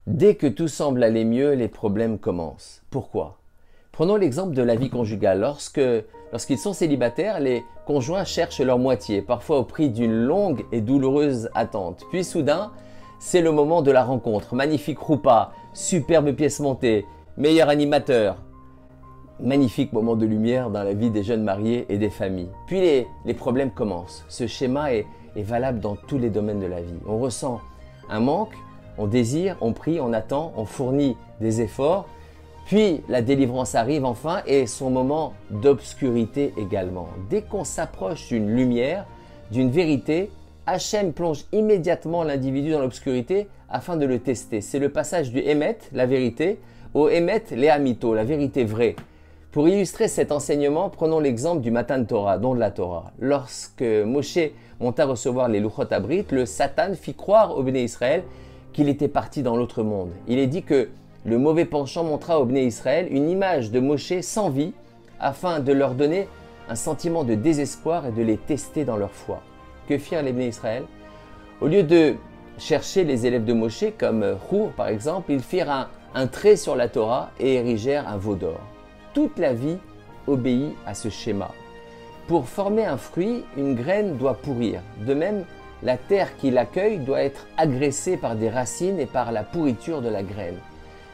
Dès que tout semble aller mieux, les problèmes commencent. Pourquoi? Prenons l'exemple de la vie conjugale. Lorsqu'ils sont célibataires, les conjoints cherchent leur moitié, parfois au prix d'une longue et douloureuse attente. Puis soudain, c'est le moment de la rencontre. Magnifique roupa, superbe pièce montée, meilleur animateur. Magnifique moment de lumière dans la vie des jeunes mariés et des familles. Puis les problèmes commencent. Ce schéma est valable dans tous les domaines de la vie. On ressent un manque, on désire, on prie, on attend, on fournit des efforts. Puis la délivrance arrive enfin et son moment d'obscurité également. Dès qu'on s'approche d'une lumière, d'une vérité, Hachem plonge immédiatement l'individu dans l'obscurité afin de le tester. C'est le passage du Emet, la vérité, au Emet, l'Ehamito, la vérité vraie. Pour illustrer cet enseignement, prenons l'exemple du Matan Torah, don de la Torah. Lorsque Moshe monta recevoir les Luchot Abrit, le Satan fit croire au Béné Israël qu'il était parti dans l'autre monde. Il est dit que le mauvais penchant montra au Béné Israël une image de Moshe sans vie afin de leur donner un sentiment de désespoir et de les tester dans leur foi. Que firent les Béné Israël? Au lieu de chercher les élèves de Moshe comme Hur par exemple, ils firent un trait sur la Torah et érigèrent un veau d'or. Toute la vie obéit à ce schéma. Pour former un fruit, une graine doit pourrir. De même, la terre qui l'accueille doit être agressée par des racines et par la pourriture de la graine.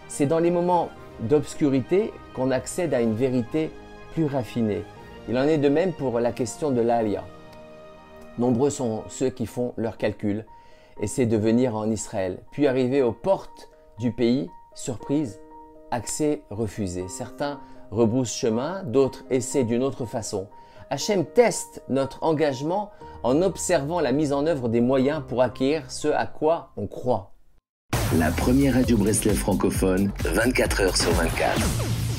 C'est dans les moments d'obscurité qu'on accède à une vérité plus raffinée. Il en est de même pour la question de l'Aliyah. Nombreux sont ceux qui font leurs calculs, essaient de venir en Israël, puis arriver aux portes du pays, surprise, accès refusé. Certains rebroussent chemin, d'autres essaient d'une autre façon. Hachem teste notre engagement en observant la mise en œuvre des moyens pour acquérir ce à quoi on croit. La première radio Breslev francophone, 24 heures sur 24.